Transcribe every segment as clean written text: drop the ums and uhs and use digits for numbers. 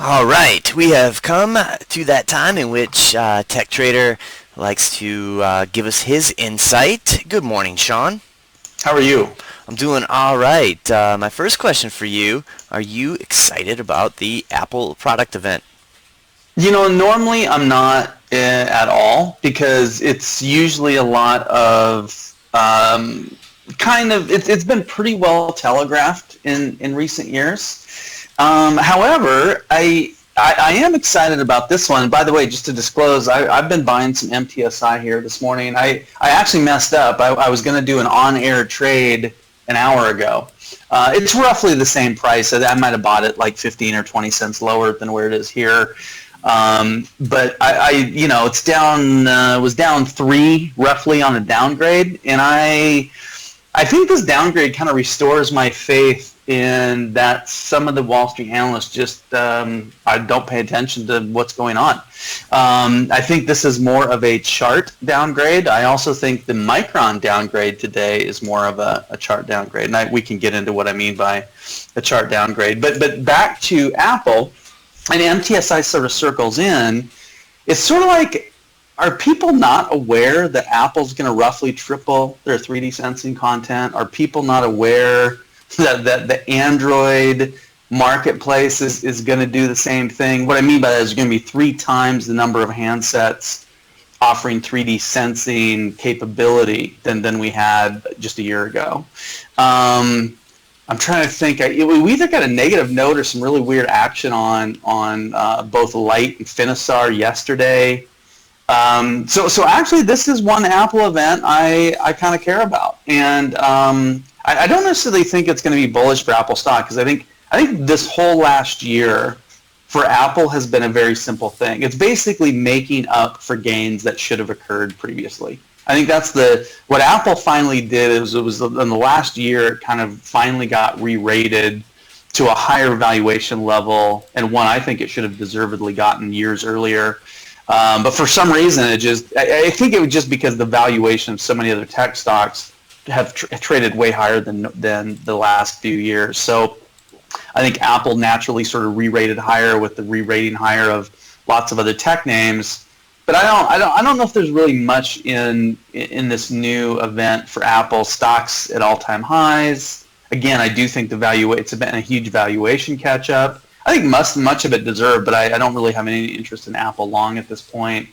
All right, we have come to that time in which Tech Trader likes to give us his insight. Good morning, Sean. How are you? I'm doing all right. My first question for you, are you excited about the Apple product event? Normally I'm not at all because it's usually a lot of it's been pretty well telegraphed in recent years. However, I am excited about this one. By the way, just to disclose, I've been buying some MTSI here this morning. I actually messed up. I was going to do an on-air trade an hour ago. It's roughly the same price. I might have bought it like 15 or 20 cents lower than where it is here. But it's down, was down 3 roughly on a downgrade. And I think this downgrade kind of restores my faith in that some of the Wall Street analysts just I don't pay attention to what's going on. I think this is more of a chart downgrade. I also think the Micron downgrade today is more of a chart downgrade. And we can get into what I mean by a chart downgrade. But back to Apple, and MTSI sort of circles in, it's sort of like, are people not aware that Apple's going to roughly triple their 3D sensing content? Are people not aware that the Android marketplace is going to do the same thing? What I mean by that is going to be 3 times the number of handsets offering 3D sensing capability than we had just a year ago. I'm trying to think. We either got a negative note or some really weird action on both Light and Finisar yesterday. So actually, this is one Apple event I kind of care about, and I don't necessarily think it's going to be bullish for Apple stock, because I think this whole last year for Apple has been a very simple thing. It's basically making up for gains that should have occurred previously. I think that's what Apple finally did. It was in the last year, it kind of finally got re-rated to a higher valuation level, and one I think it should have deservedly gotten years earlier. But for some reason, I think it was just because the valuation of so many other tech stocks have traded way higher than the last few years. So I think Apple naturally sort of re-rated higher with the re-rating higher of lots of other tech names. But I don't know if there's really much in this new event for Apple. Stocks at all-time highs. Again, I do think it's been a huge valuation catch-up. I think much of it deserved, but I don't really have any interest in Apple long at this point.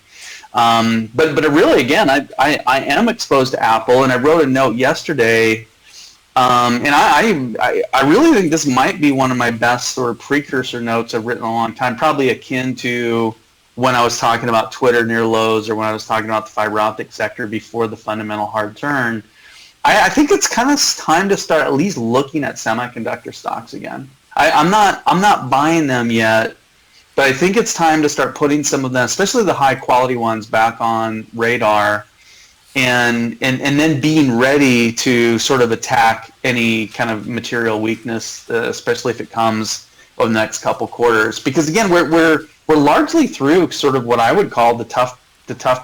But really, again, I am exposed to Apple, and I wrote a note yesterday, and I really think this might be one of my best sort of precursor notes I've written in a long time, probably akin to when I was talking about Twitter near lows, or when I was talking about the fiber optic sector before the fundamental hard turn. I think it's kind of time to start at least looking at semiconductor stocks again. I'm not buying them yet, but I think it's time to start putting some of them, especially the high quality ones, back on radar, and then being ready to sort of attack any kind of material weakness, especially if it comes over the next couple quarters. Because again, we're largely through sort of what I would call the tough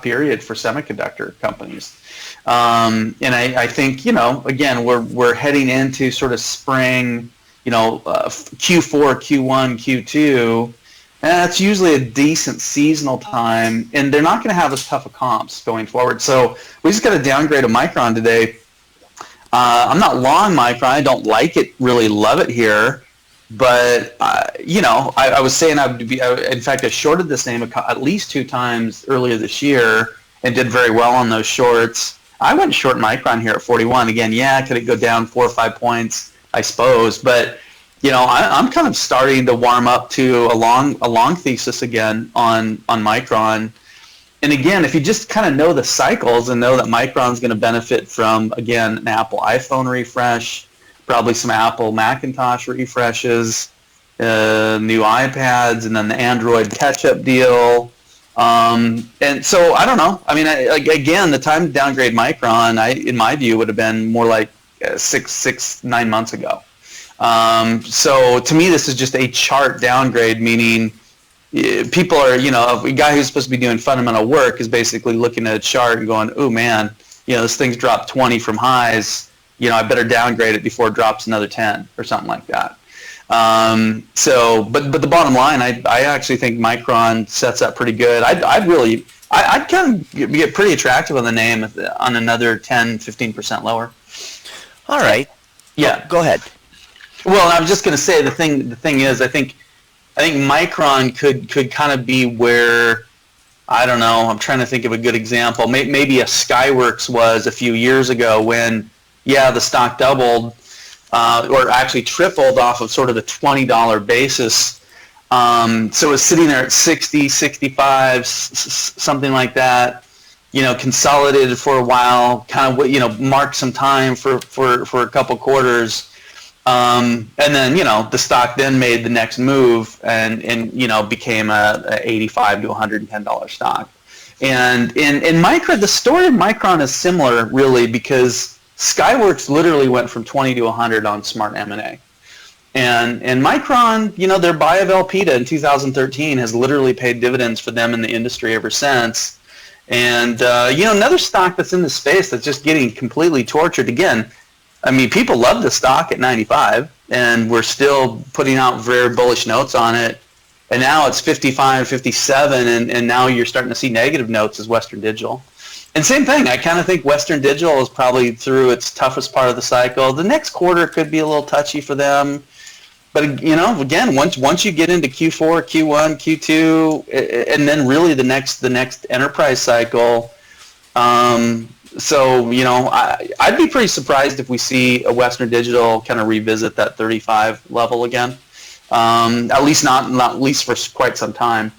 period for semiconductor companies. And I think, again, we're heading into sort of spring, Q4, Q1, Q2, and that's usually a decent seasonal time, and they're not going to have as tough of comps going forward. So we just got a downgrade of Micron today. I'm not long Micron. I don't like it, really love it here, but I was saying in fact, I shorted this name at least 2 times earlier this year and did very well on those shorts. I went short Micron here at 41. Again, could it go down 4 or 5 points? I suppose, but I'm kind of starting to warm up to a long thesis again on Micron. And again, if you just kind of know the cycles and know that Micron's going to benefit from, again, an Apple iPhone refresh, probably some Apple Macintosh refreshes, new iPads, and then the Android catch-up deal. And so I don't know. I mean, again, the time to downgrade Micron, in my view, would have been more like 9 months ago. So to me, this is just a chart downgrade, meaning people are, a guy who's supposed to be doing fundamental work is basically looking at a chart and going, oh man, this thing's dropped 20 from highs. I better downgrade it before it drops another 10 or something like that. But the bottom line, I actually think Micron sets up pretty good. I'd kind of get pretty attractive on the name on another 10-15% lower. All right. Yeah. Go ahead. Well, I was just going to say the thing is, I think Micron could kind of be where, I don't know, I'm trying to think of a good example. Maybe a Skyworks was a few years ago when, the stock doubled or actually tripled off of sort of a $20 basis. So it was sitting there at 60, 65, something like that. Consolidated for a while, kind of marked some time for a couple quarters. And then, the stock then made the next move and became a $85 to $110 stock. And in Micron, the story of Micron is similar, really, because Skyworks literally went from 20 to 100 on smart M&A. And Micron, their buy of Elpida in 2013 has literally paid dividends for them in the industry ever since. And, another stock that's in the space that's just getting completely tortured again. I mean, people love the stock at 95, and we're still putting out very bullish notes on it. And now it's 55, 57, and now you're starting to see negative notes as Western Digital. And same thing, I kind of think Western Digital is probably through its toughest part of the cycle. The next quarter could be a little touchy for them. But, again, once you get into Q4, Q1, Q2, and then really the next enterprise cycle, so, I'd be pretty surprised if we see a Western Digital kind of revisit that 35 level again. At least not least for quite some time.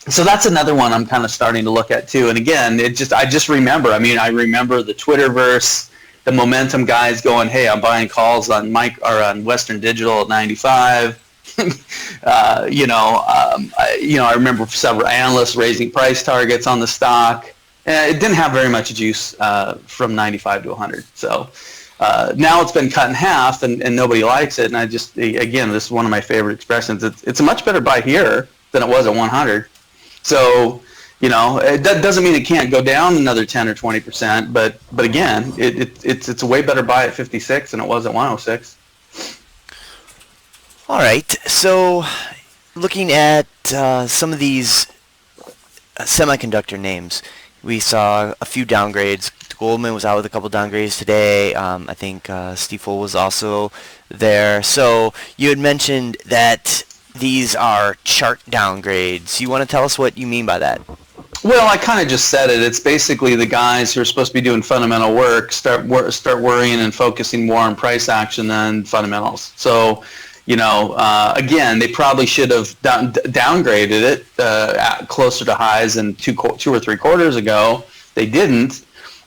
So that's another one I'm kind of starting to look at too. And again, I just remember. I mean, I remember the Twitterverse, the momentum guys going, "Hey, I'm buying calls on on Western Digital at 95." I remember several analysts raising price targets on the stock. It didn't have very much juice from 95 to 100. So now it's been cut in half, and nobody likes it. And again, this is one of my favorite expressions. It's a much better buy here than it was at 100. So, it doesn't mean it can't go down another 10 or 20%. But again, it's a way better buy at 56 than it was at 106. All right. So, looking at some of these semiconductor names. We saw a few downgrades. Goldman was out with a couple downgrades today. I think Stifel was also there. So you had mentioned that these are chart downgrades. You want to tell us what you mean by that? Well, I kind of just said it. It's basically the guys who are supposed to be doing fundamental work start worrying and focusing more on price action than fundamentals. So, again, they probably should have downgraded it closer to highs than two or three quarters ago. They didn't.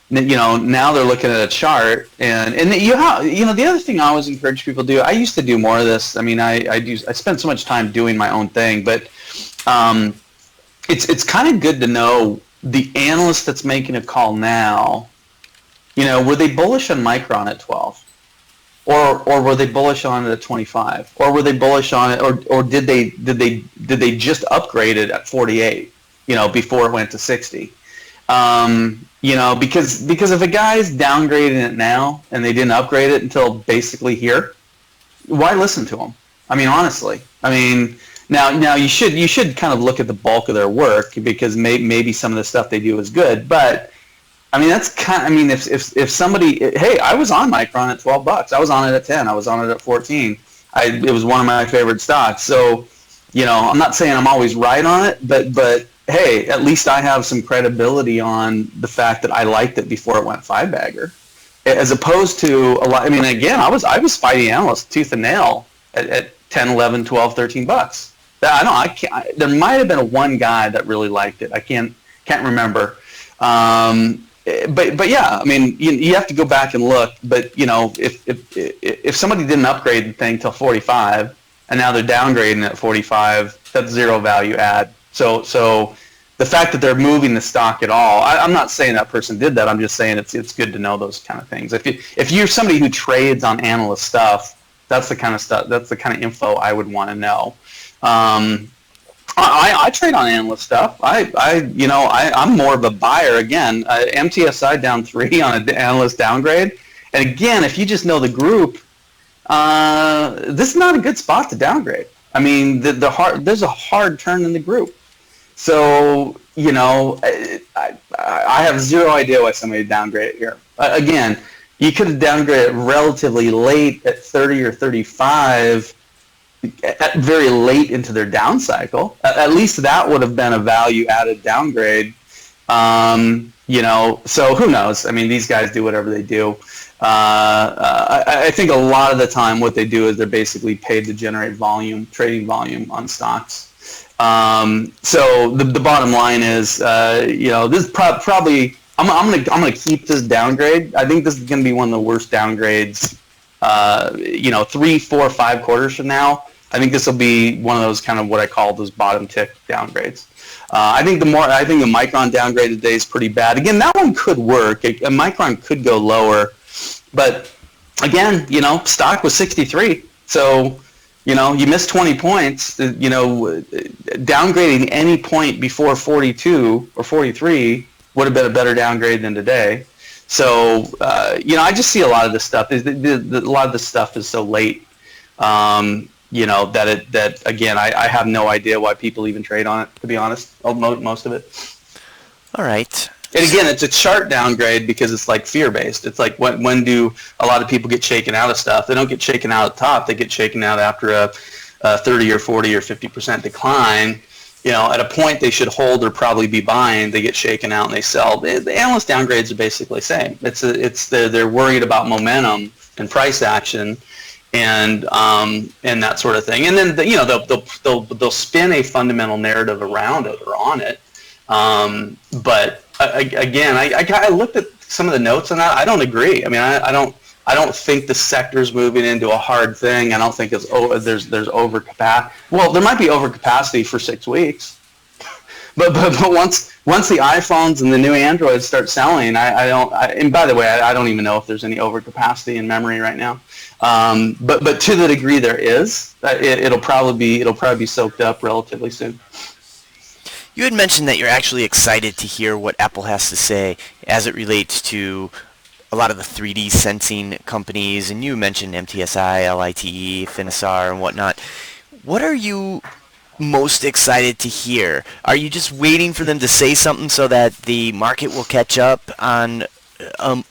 Now they're looking at a chart, and the other thing I always encourage people to do. I used to do more of this. I mean, I spend so much time doing my own thing, but it's kind of good to know the analyst that's making a call now. Were they bullish on Micron at 12? Or were they bullish on it at 25? Or were they bullish on it, or did they just upgrade it at 48? Before it went to 60. Because if a guy's downgrading it now and they didn't upgrade it until basically here, why listen to them? I mean, honestly. I mean, now you should kind of look at the bulk of their work because maybe some of the stuff they do is good, but. I mean, that's kind of, I mean, if somebody, hey, I was on Micron at $12. I was on it at 10. I was on it at 14. It was one of my favorite stocks. So, I'm not saying I'm always right on it, but hey, at least I have some credibility on the fact that I liked it before it went five-bagger. As opposed to a lot, I mean, again, I was fighting analysts tooth and nail at 10, 11, 12, $13. There might have been one guy that really liked it. I can't remember. But yeah, I mean, you have to go back and look. But if somebody didn't upgrade the thing till 45, and now they're downgrading at 45, that's zero value add. So the fact that they're moving the stock at all, I'm not saying that person did that. I'm just saying it's good to know those kind of things. If you're somebody who trades on analyst stuff, that's the kind of stuff. That's the kind of info I would want to know. I trade on analyst stuff. I'm more of a buyer. Again, MTSI down 3 on an analyst downgrade. And again, if you just know the group, this is not a good spot to downgrade. I mean, there's a hard turn in the group. So, I have zero idea why somebody downgraded here. Again, you could have downgraded relatively late at 30 or 35, at very late into their down cycle. At least that would have been a value-added downgrade. So who knows? I mean, these guys do whatever they do. I think a lot of the time what they do is they're basically paid to generate volume, trading volume on stocks. So the bottom line is, this is probably I'm gonna keep this downgrade. I think this is gonna be one of the worst downgrades. 3, 4, 5 quarters from now, I think this will be one of those kind of what I call those bottom tick downgrades. I think the Micron downgrade today is pretty bad. Again, that one could work. A Micron could go lower, but again, stock was 63, so you missed 20 points. Downgrading any point before 42 or 43 would have been a better downgrade than today. So I just see a lot of this stuff. A lot of this stuff is so late. That again, I have no idea why people even trade on it, to be honest, most of it. All right. And again, it's a chart downgrade because it's like fear-based. It's like when do a lot of people get shaken out of stuff? They don't get shaken out at the top. They get shaken out after a 30 or 40 or 50% decline. At a point they should hold or probably be buying. They get shaken out and they sell. The analyst downgrades are basically the same. They're worried about momentum and price action. And that sort of thing, and then they'll spin a fundamental narrative around it or on it. But again, I looked at some of the notes on that. I don't agree. I mean, I don't think the sector's moving into a hard thing. I don't think there's overcapacity. Well, there might be overcapacity for 6 weeks, but once the iPhones and the new Androids start selling, and by the way, I don't even know if there's any overcapacity in memory right now. But to the degree there is, it'll probably be soaked up relatively soon. You had mentioned that you're actually excited to hear what Apple has to say as it relates to a lot of the 3D sensing companies, and you mentioned MTSI, LITE, Finisar, and whatnot. What are you most excited to hear? Are you just waiting for them to say something so that the market will catch up on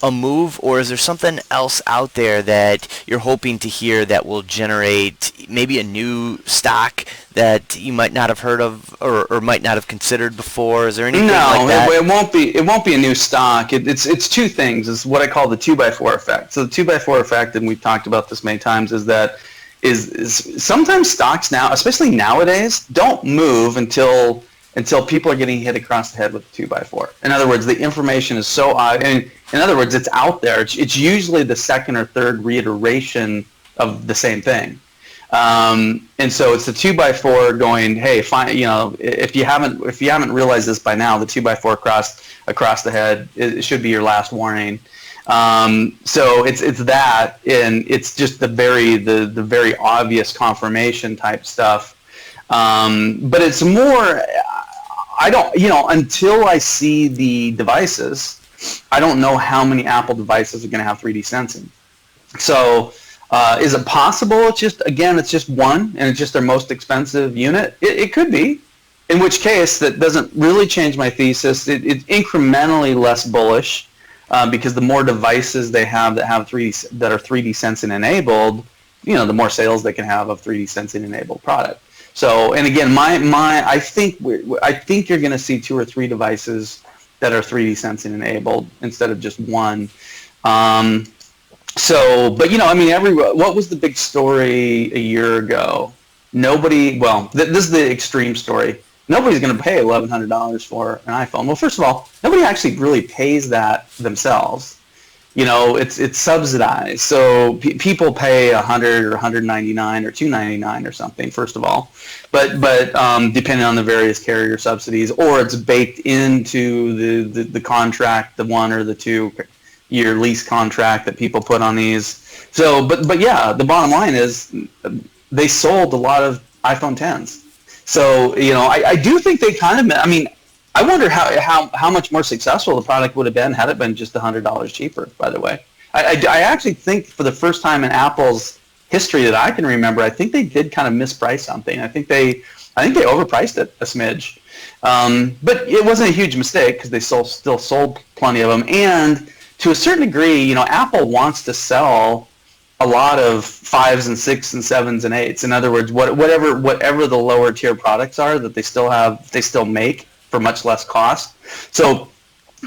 a move, or is there something else out there that you're hoping to hear that will generate maybe a new stock that you might not have heard of or might not have considered before? Is there anything like that? No, it won't be a new stock. It's two things. It's what I call the 2x4 effect. So the 2x4 effect, and we've talked about this many times, is that is sometimes stocks now, especially nowadays, don't move until people are getting hit across the head with a 2x4. In other words, the information is so odd, and in other words, it's out there. It's usually the second or third reiteration of the same thing. And so it's the 2x4 going, hey, fine, if you haven't realized this by now, the 2x4 across the head, it should be your last warning. So it's that, and it's just the very obvious confirmation type stuff. But it's more, until I see the devices, I don't know how many Apple devices are going to have 3D sensing. So is it possible it's just one, and it's just their most expensive unit? It could be, in which case that doesn't really change my thesis. It's incrementally less bullish, because the more devices they have that are 3D sensing enabled, the more sales they can have of 3D sensing enabled product. So, and again, I think you're going to see 2 or 3 devices that are 3D sensing enabled instead of just one. But what was the big story a year ago? This is the extreme story. Nobody's going to pay $1,100 for an iPhone. Well, first of all, nobody actually really pays that themselves. It's subsidized. So people pay $100 or $199 or $299 or something, first of all. But depending on the various carrier subsidies, or it's baked into the contract, the 1 or the 2 year lease contract that people put on these. So, but yeah, the bottom line is they sold a lot of iPhone 10s. So, I do think they I wonder how much more successful the product would have been had it been just $100 cheaper, by the way. I actually think for the first time in Apple's history that I can remember, I think they did kind of misprice something. I think they overpriced it a smidge. But it wasn't a huge mistake because they still sold plenty of them. And to a certain degree, you know, Apple wants to sell a lot of 5s and 6s and 7s and 8s. In other words, whatever the lower tier products are that they still make for much less cost. So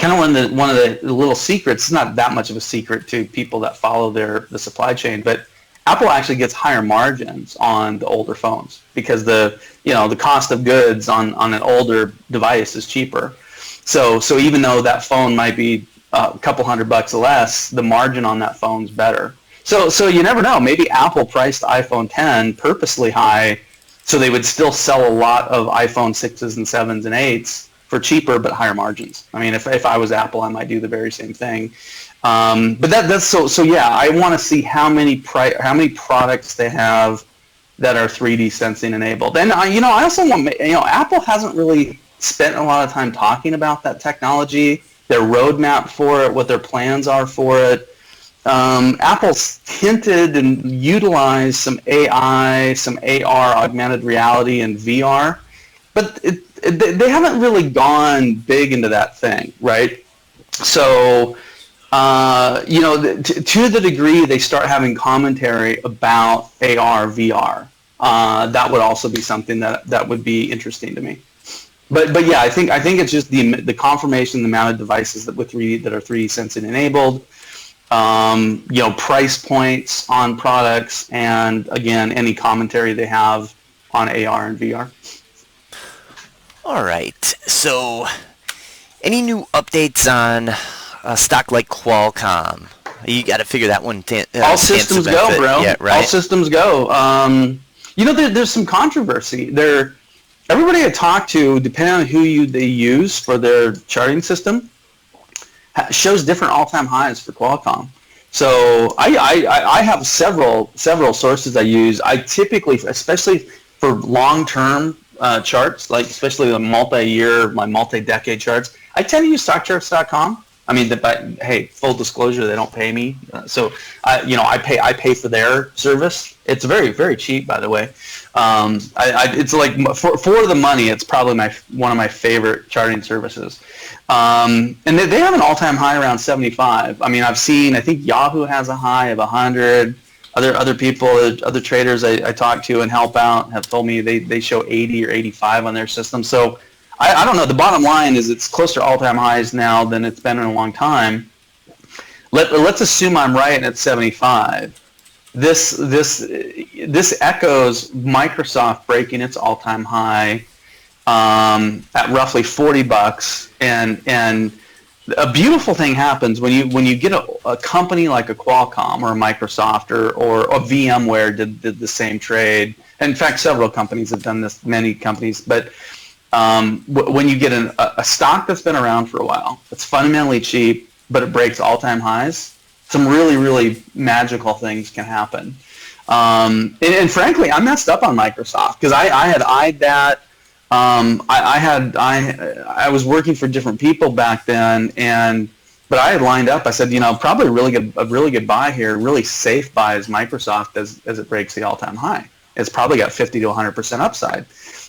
kind of one of the little secrets, it's not that much of a secret to people that follow the supply chain, but Apple actually gets higher margins on the older phones because the cost of goods on an older device is cheaper. So even though that phone might be a couple $100 less, the margin on that phone's better. So you never know. Maybe Apple priced iPhone 10 purposely high so they would still sell a lot of iPhone 6s and 7s and 8s for cheaper but higher margins. I mean, if I was Apple, I might do the very same thing. But that's so yeah. I want to see how many products they have that are 3D sensing enabled. And I also want Apple hasn't really spent a lot of time talking about that technology, their roadmap for it, what their plans are for it. Apple's hinted and utilized some AI, some AR, augmented reality, and VR, but they haven't really gone big into that thing, right? So, to the degree they start having commentary about AR, VR, that would also be something that would be interesting to me. But yeah, I think it's just the confirmation, the amount of devices that are 3D sensing enabled. Price points on products, and again, any commentary they have on AR and VR. All right. So, any new updates on a stock like Qualcomm? You got to figure that one. All systems go, bro. Yeah, right? All systems go. There's some controversy there. Everybody I talk to, depending on who they use for their charting system, shows different all-time highs for Qualcomm. So I have several sources I use. I typically, especially for long-term charts, like especially the multi-year, my multi-decade charts, I tend to use StockCharts.com. I mean, hey, full disclosure, they don't pay me, so I pay for their service. It's very, very cheap, by the way. It's like for the money, it's probably one of my favorite charting services. And they have an all-time high around 75. I mean, I think Yahoo has a high of 100. Other people, other traders I talk to and help out have told me they show 80 or 85 on their system. So I don't know. The bottom line is it's closer to all-time highs now than it's been in a long time. Let's assume I'm right and it's 75. This echoes Microsoft breaking its all-time high at roughly $40, and a beautiful thing happens when you get a company like a Qualcomm or a Microsoft or a VMware did the same trade. In fact, several companies have done this. Many companies, but when you get a stock that's been around for a while, it's fundamentally cheap, but it breaks all-time highs, some really, really magical things can happen. And frankly, I messed up on Microsoft because I had eyed that. I was working for different people back then, but I had lined up. I said, probably a really good buy here, really safe buy is Microsoft as it breaks the all-time high. It's probably got 50 to 100% upside.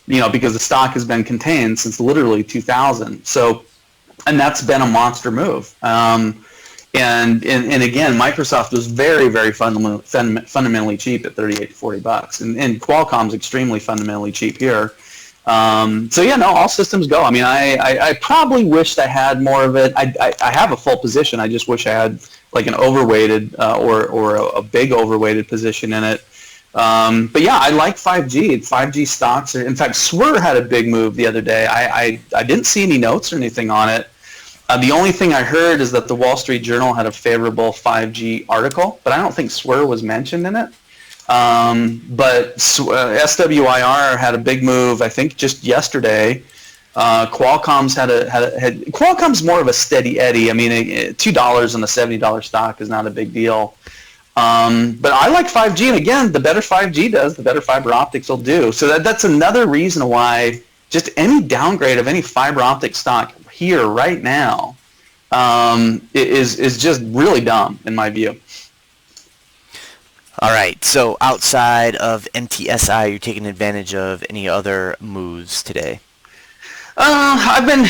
Because the stock has been contained since literally 2000. So, and that's been a monster move. And again, Microsoft was very, very fundamentally cheap at $38 to $40, and Qualcomm's extremely fundamentally cheap here. All systems go. I mean, I probably wished I had more of it. I have a full position. I just wish I had like an overweighted or a big overweighted position in it. But yeah, I like 5G. 5G stocks in fact, Swir had a big move the other day. I didn't see any notes or anything on it. The only thing I heard is that the Wall Street Journal had a favorable 5G article, but I don't think Swir was mentioned in it. But SWIR had a big move, I think just yesterday. Qualcomm's Qualcomm's more of a steady Eddie. I mean, $2 on a $70 stock is not a big deal. But I like 5G, and again, the better 5G does, the better fiber optics will do. So that's another reason why just any downgrade of any fiber optic stock here right now is just really dumb in my view. All right. So outside of MTSI, you're taking advantage of any other moves today? I've been,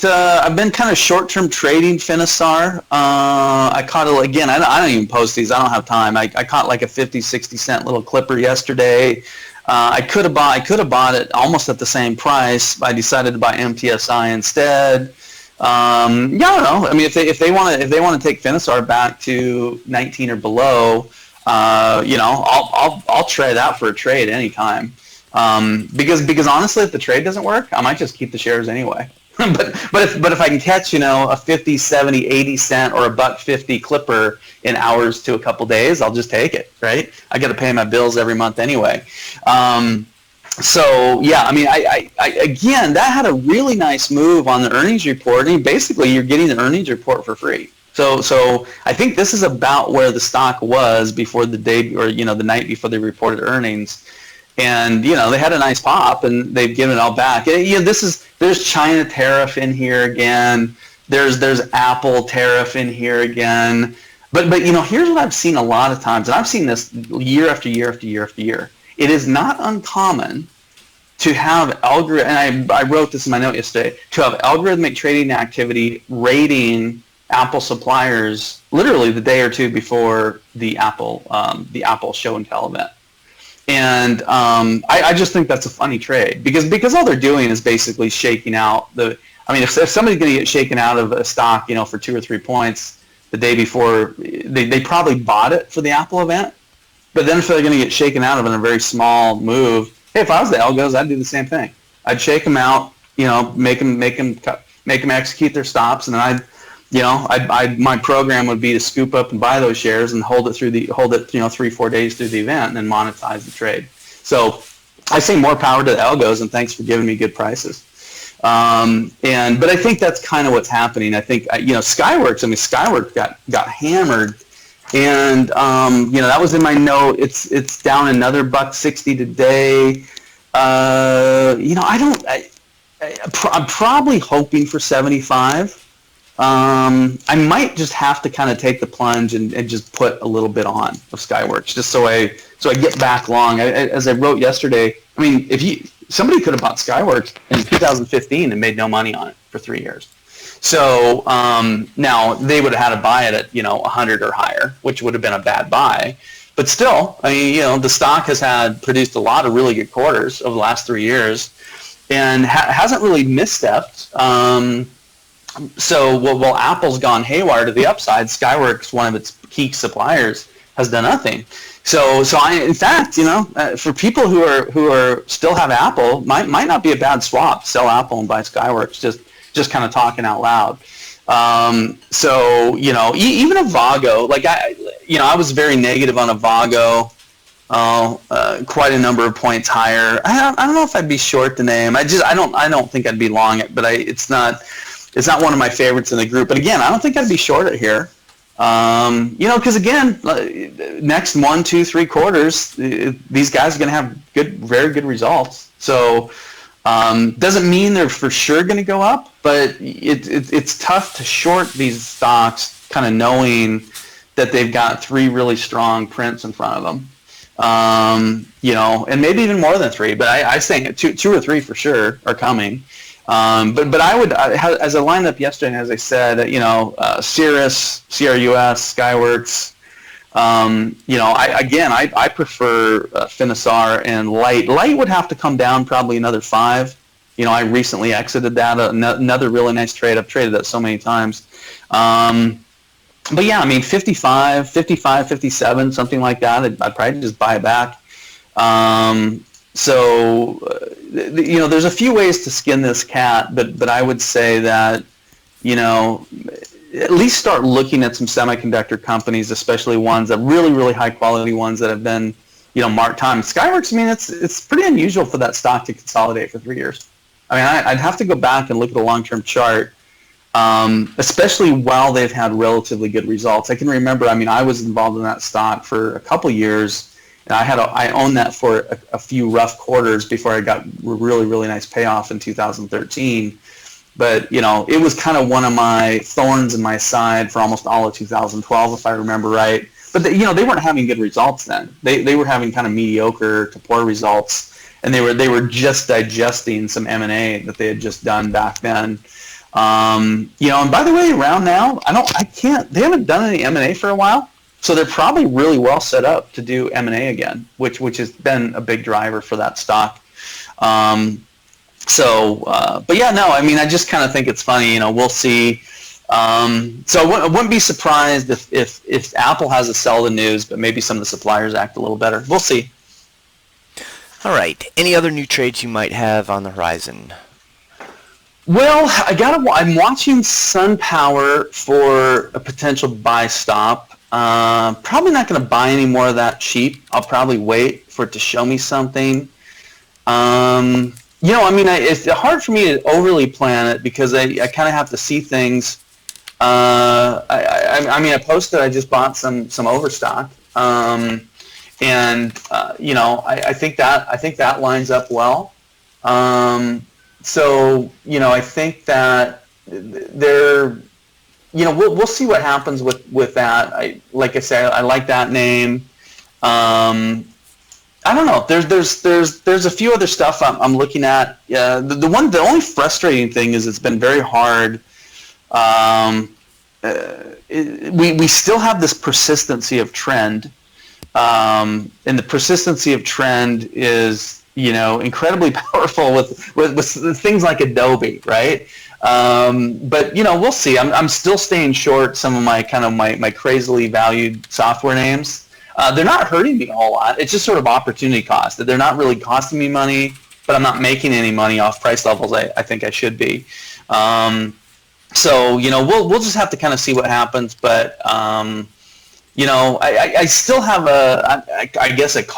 I've been kind of short-term trading Finisar. I caught it again. I don't even post these. I don't have time. I caught like a 50, 60 cent little clipper yesterday. I could have bought it almost at the same price. I decided to buy MTSI instead. Yeah, I don't know. I mean, if they want to take Finisar back to 19 or below, I'll try that for a trade anytime. Because honestly, if the trade doesn't work, I might just keep the shares anyway. but if I can catch a 50, 70, 80 cent or a $1.50 clipper in hours to a couple days, I'll just take it. Right? I got to pay my bills every month anyway. So yeah, I mean, I again, that had a really nice move on the earnings report. I mean, basically, you're getting the earnings report for free. So I think this is about where the stock was before the day, or the night before they reported earnings. And they had a nice pop, and they've given it all back. There's China tariff in here again. There's Apple tariff in here again. But here's what I've seen a lot of times, and I've seen this year after year after year after year. It is not uncommon to have and I wrote this in my note yesterday, to have algorithmic trading activity rating Apple suppliers literally the day or two before the Apple show and tell event. And I just think that's a funny trade because all they're doing is basically shaking out if somebody's going to get shaken out of a stock, for 2 or 3 points the day before, they probably bought it for the Apple event. But then if they're going to get shaken out of it in a very small move, hey, if I was the algos, I'd do the same thing. I'd shake them out, make them execute their stops, and then my program would be to scoop up and buy those shares and hold it 3-4 days through the event and then monetize the trade. So I say more power to the algos, and thanks for giving me good prices. But I think that's kind of what's happening. I think Skyworks got hammered. And that was in my note. It's down another $1.60 today. I'm probably hoping for 75. I might just have to kind of take the plunge and just put a little bit on of Skyworks, just so I get back long. As I wrote yesterday, I mean, somebody could have bought Skyworks in 2015 and made no money on it for 3 years. So now they would have had to buy it at 100 or higher, which would have been a bad buy. But still, I mean, the stock has produced a lot of really good quarters over the last 3 years, and hasn't really misstepped. So while Apple's gone haywire to the upside, Skyworks, one of its key suppliers, has done nothing. So in fact, for people who are still have Apple, might not be a bad swap. Sell Apple and buy Skyworks. Just kind of talking out loud. Even a Vago, I was very negative on a Vago, quite a number of points higher. I don't know if I'd be short the name. I don't think I'd be long it, but it's not one of my favorites in the group. But again, I don't think I'd be short it here. Because again, next 1, 2, 3 quarters, these guys are going to have very good results. So. Doesn't mean they're for sure going to go up, but it's tough to short these stocks kind of knowing that they've got 3 really strong prints in front of them. And maybe even more than 3, but I think 2 or 3 for sure are coming. But I would, as I lined up yesterday, and as I said, Cirrus, CRUS, Skyworks, I prefer Finisar and Light. Light would have to come down probably another 5. I recently exited that, another really nice trade. I've traded that so many times. But yeah, I mean, 55, 57, something like that. I'd probably just buy it back. There's a few ways to skin this cat, but I would say that, at least start looking at some semiconductor companies, especially ones that really, really high quality ones that have been, marked time. Skyworks, I mean, it's pretty unusual for that stock to consolidate for 3 years. I mean, I'd have to go back and look at the long-term chart, especially while they've had relatively good results. I can remember, I mean, I was involved in that stock for a couple years, and I owned that for a few rough quarters before I got a really, really nice payoff in 2013. But, it was kind of one of my thorns in my side for almost all of 2012, if I remember right. but they weren't having good results then. They were having kind of mediocre to poor results, and they were just digesting some M&A that they had just done back then. And by the way, around now, they haven't done any M&A for a while, so they're probably really well set up to do M&A again, which has been a big driver for that stock. But yeah, no, I mean, I just kind of think it's funny, we'll see. So I wouldn't be surprised if Apple has a sell the news, but maybe some of the suppliers act a little better. We'll see. All right. Any other new trades you might have on the horizon? Well, I'm watching SunPower for a potential buy stop. Probably not going to buy any more of that cheap. I'll probably wait for it to show me something. It's hard for me to overly plan it because I kind of have to see things. I posted I just bought some Overstock, I think that lines up well. I think that we'll see what happens with that. Like I say, I like that name. I don't know. There's a few other stuff I'm looking at. The only frustrating thing is it's been very hard. We still have this persistency of trend, and the persistency of trend is incredibly powerful with things like Adobe, right? But we'll see. I'm still staying short some of my crazily valued software names. They're not hurting me a whole lot. It's just sort of opportunity cost. They're not really costing me money, but I'm not making any money off price levels I think I should be. We'll just have to kind of see what happens. But I still have a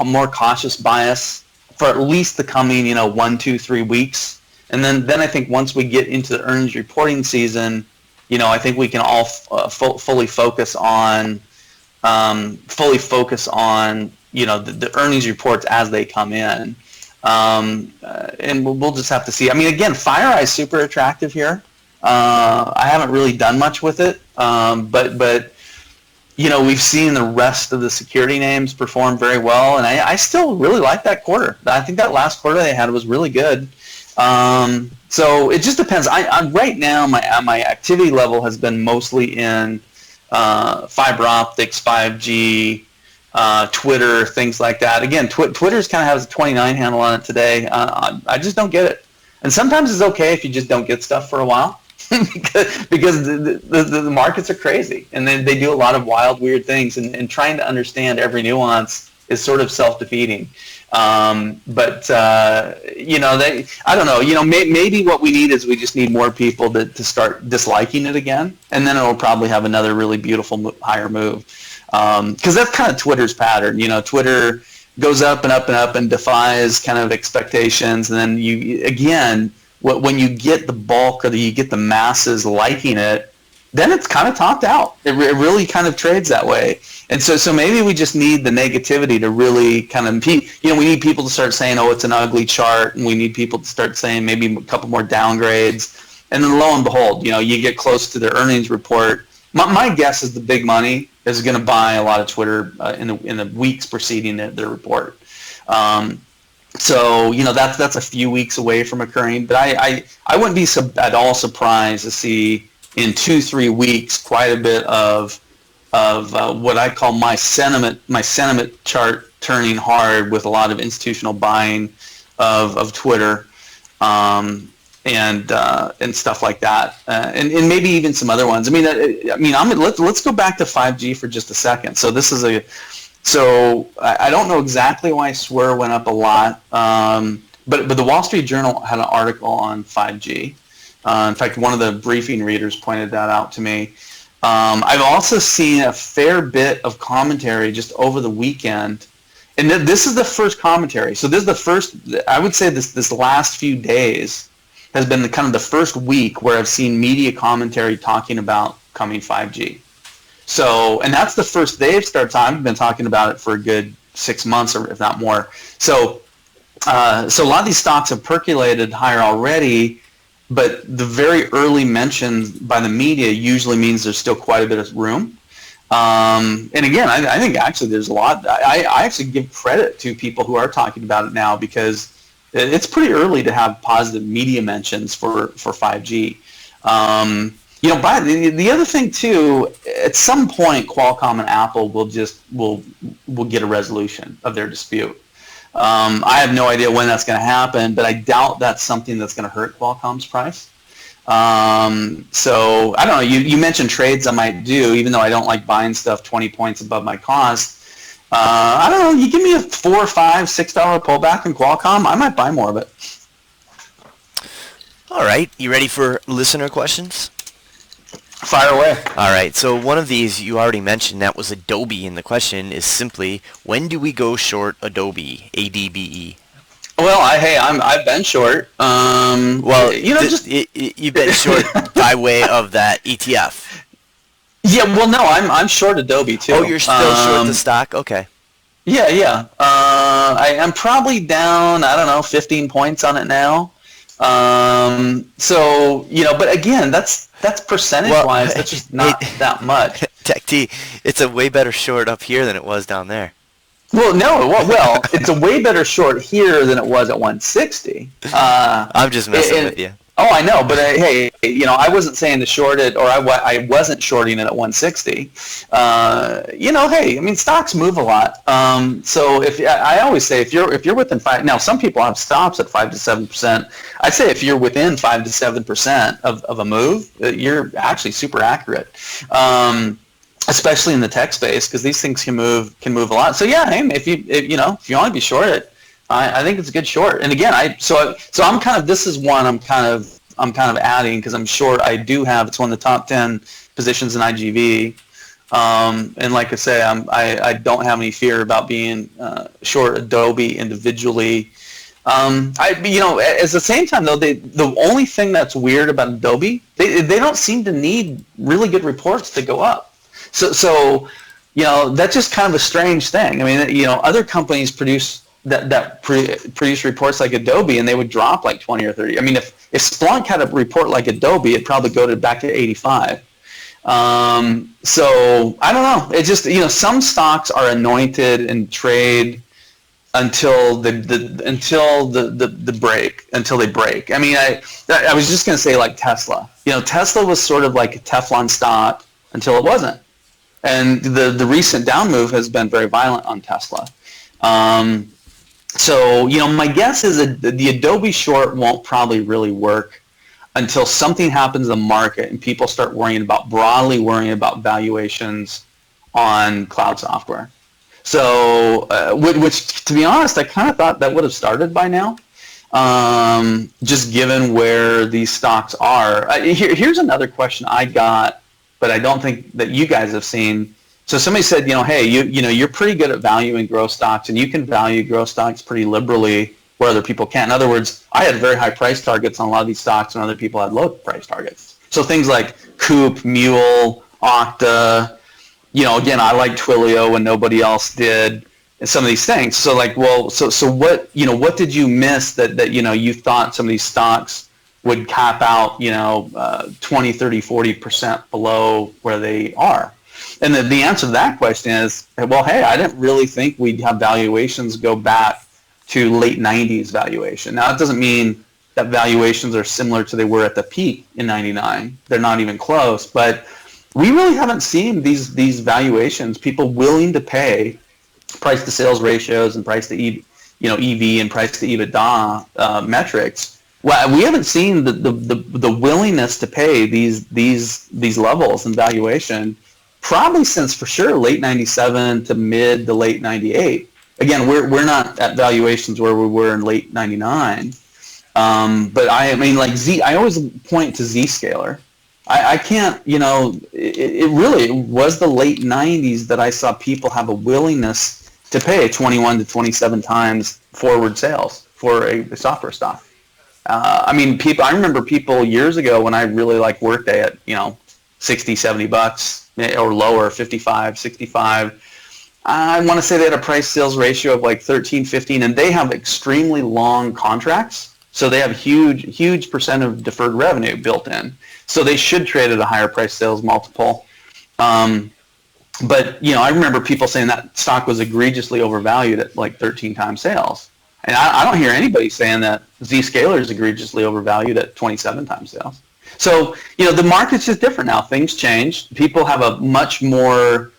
more cautious bias for at least the coming 1, 2, 3 weeks, and then I think once we get into the earnings reporting season, I think we can all fully focus on. The earnings reports as they come in, and we'll just have to see. I mean, again, FireEye is super attractive here. I haven't really done much with it, but we've seen the rest of the security names perform very well, and I still really like that quarter. I think that last quarter they had was really good. So it just depends. I'm right now my activity level has been mostly in fiber optics, 5G, Twitter, things like that. Again, Twitter's kind of has a 29 handle on it today. I just don't get it. And sometimes it's okay if you just don't get stuff for a while because the markets are crazy and they do a lot of wild, weird things. And trying to understand every nuance is sort of self-defeating. I don't know. Maybe what we need is we just need more people to start disliking it again, and then it'll probably have another really beautiful higher move. Because that's kind of Twitter's pattern. Twitter goes up and up and up and defies kind of expectations, and then when you get the bulk or you get the masses liking it, then it's kind of topped out. It really kind of trades that way. And so maybe we just need the negativity to really kind of, we need people to start saying, oh, it's an ugly chart, and we need people to start saying maybe a couple more downgrades. And then lo and behold, you get close to the earnings report. My guess is the big money is going to buy a lot of Twitter in the weeks preceding their report. That's a few weeks away from occurring. But I wouldn't be at all surprised to see in 2-3 weeks quite a bit of what I call my sentiment chart turning hard with a lot of institutional buying of Twitter and stuff like that, and maybe even some other ones. Let's go back to 5G for just a second. So I don't know exactly why Swear went up a lot, but the Wall Street Journal had an article on 5G. In fact, one of the briefing readers pointed that out to me. I've also seen a fair bit of commentary just over the weekend, and this is the first commentary. So this is the first. I would say this last few days has been the first week where I've seen media commentary talking about coming 5G. So, and that's the first they've started talking. I've been talking about it for a good 6 months, or if not more. So a lot of these stocks have percolated higher already. But the very early mention by the media usually means there's still quite a bit of room. And again, I think actually there's a lot. I actually give credit to people who are talking about it now because it's pretty early to have positive media mentions for 5G. But the other thing too, at some point, Qualcomm and Apple will get a resolution of their dispute. I have no idea when that's going to happen, but I doubt that's something that's going to hurt Qualcomm's price. So I don't know. You mentioned trades I might do, even though I don't like buying stuff 20 points above my cost. I don't know. You give me a $4, $5, $6 pullback in Qualcomm, I might buy more of it. All right. You ready for listener questions? Fire away. All right. So one of these you already mentioned, that was Adobe, and the question is simply, when do we go short Adobe? ADBE. Well, I've been short. You've been short by way of that ETF. Yeah. Well, no, I'm short Adobe too. Oh, you're still short the stock? Okay. Yeah. I'm probably down, I don't know, 15 points on it now. But again, that's percentage-wise, that's just not that much. Tech T, it's a way better short up here than it was down there. Well, no, it's a way better short here than it was at 160. I'm just messing with you. Oh, I know, but hey, I wasn't saying to short it, or I wasn't shorting it at 160. Hey, I mean, stocks move a lot. So I always say if you're within five, now some people have stops at 5 to 7%. I'd say if you're within 5 to 7% of a move, you're actually super accurate. Especially in the tech space, because these things can move a lot. So yeah, hey, if you want to be short it, I think it's a good short. And again, I'm kind of, this is one I'm kind of adding because I'm short. I do have, it's one of the top 10 positions in IGV. And like I say, I don't have any fear about being short Adobe individually. At the same time though, the only thing that's weird about Adobe, they don't seem to need really good reports to go up. So that's just kind of a strange thing. I mean, other companies produce produce reports like Adobe, and they would drop like 20 or 30. I mean, if Splunk had a report like Adobe, it'd probably go back to 85. So I don't know. It just, some stocks are anointed and trade until they break. I mean, I was just going to say like Tesla. Tesla was sort of like a Teflon stock until it wasn't. And the recent down move has been very violent on Tesla. My guess is that the Adobe short won't probably really work until something happens in the market and people start broadly worrying about valuations on cloud software. So, which to be honest, I kind of thought that would have started by now, just given where these stocks are. Here's another question I got, but I don't think that you guys have seen. So somebody said, hey, you're pretty good at valuing growth stocks, and you can value growth stocks pretty liberally where other people can't. In other words, I had very high price targets on a lot of these stocks, and other people had low price targets. So things like Coop, Mule, Okta, again, I like Twilio when nobody else did, and some of these things. So like, well, so what, what did you miss that you thought some of these stocks would cap out, 20, 30, 40% below where they are? And the answer to that question is, well, hey, I didn't really think we'd have valuations go back to late 90s valuation. Now, it doesn't mean that valuations are similar to they were at the peak in 99. They're not even close. But we really haven't seen these valuations, people willing to pay price to sales ratios and price to EV and price to EBITDA metrics. Well, we haven't seen the willingness to pay these levels in valuation probably since, for sure, late 97 to mid to late 98. Again, we're not at valuations where we were in late 99. But I mean, like I always point to Zscaler. I can't, it really was the late 90s that I saw people have a willingness to pay 21 to 27 times forward sales for a software stock. I remember people years ago when I really liked Workday at, $60, $70 or lower, 55, 65. I want to say they had a price sales ratio of like 13, 15, and they have extremely long contracts. So they have huge percent of deferred revenue built in. So they should trade at a higher price sales multiple. But, I remember people saying that stock was egregiously overvalued at like 13 times sales. And I don't hear anybody saying that Zscaler is egregiously overvalued at 27 times sales. So, the market's just different now. Things change. People have a much more,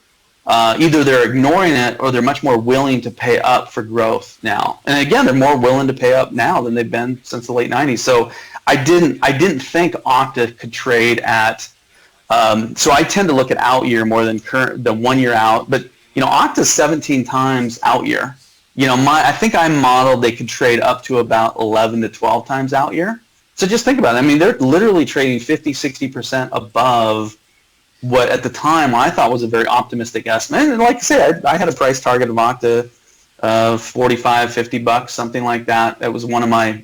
either they're ignoring it or they're much more willing to pay up for growth now. And again, they're more willing to pay up now than they've been since the late 90s. So I didn't think Okta could trade at, so I tend to look at out year more than the 1 year out. But, Okta's 17 times out year. I think I modeled they could trade up to about 11 to 12 times out year. So just think about it. I mean, they're literally trading 50, 60% above what at the time I thought was a very optimistic estimate. And like I said, I had a price target of Okta of $45, $50, something like that. That was one of my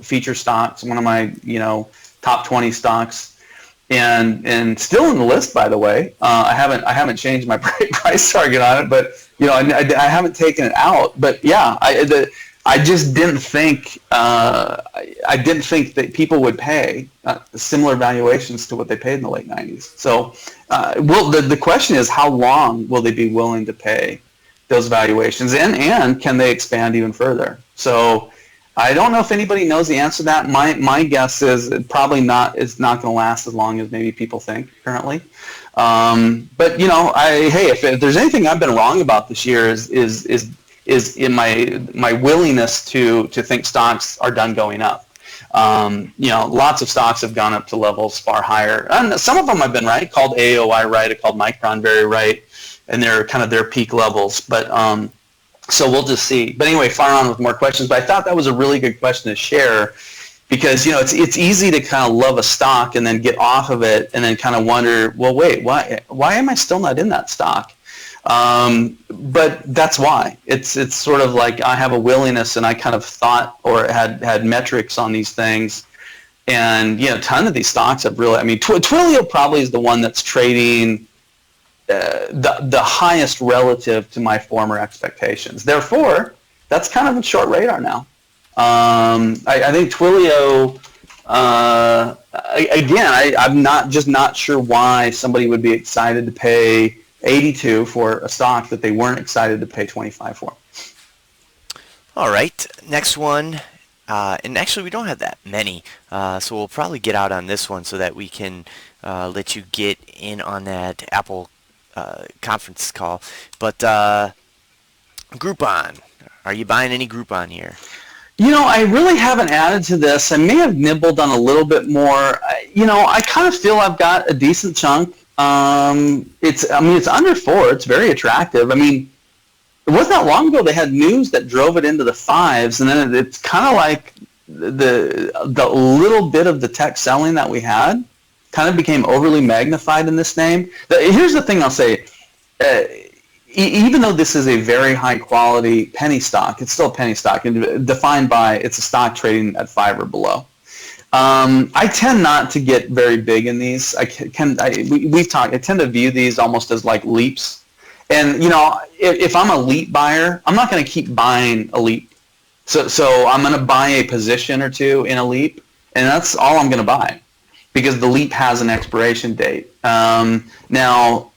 feature stocks, one of my top 20 stocks. And still in the list, by the way. I haven't changed my price target on it, but I haven't taken it out. But yeah, I just didn't think that people would pay similar valuations to what they paid in the late 90s. So, the question is, how long will they be willing to pay those valuations, and can they expand even further? So, I don't know if anybody knows the answer to that. My guess is probably not. It's not going to last as long as maybe people think currently. But if there's anything I've been wrong about this year is in my willingness to think stocks are done going up. Lots of stocks have gone up to levels far higher, and some of them I've been right. Called AOI right, I called Micron very right, and they're kind of their peak levels. But so we'll just see. But anyway, fire on with more questions. But I thought that was a really good question to share, because it's easy to kind of love a stock and then get off of it and then kind of wonder, well, wait, why am I still not in that stock? But that's why. It's sort of like I have a willingness, and I kind of thought or had metrics on these things, and a ton of these stocks have really. I mean, Twilio probably is the one that's trading the highest relative to my former expectations. Therefore, that's kind of a short radar now. I think Twilio. Again, I'm not sure why somebody would be excited to pay 82 for a stock that they weren't excited to pay 25 for. All right, next one, and actually we don't have that many, so we'll probably get out on this one so that we can let you get in on that Apple conference call. But Groupon, are you buying any Groupon here? I really haven't added to this. I may have nibbled on a little bit more. I kind of feel I've got a decent chunk. It's under 4. It's very attractive. I mean, it wasn't that long ago they had news that drove it into the 5s, and then it's kind of like the little bit of the tech selling that we had kind of became overly magnified in this name. Here's the thing I'll say. Even though this is a very high quality penny stock, it's still a penny stock, and defined by it's a stock trading at 5 or below. I tend not to get very big in these. We've talked. I tend to view these almost as like leaps. And if I'm a leap buyer, I'm not going to keep buying a leap. So I'm going to buy a position or two in a leap, and that's all I'm going to buy, because the leap has an expiration date. Now,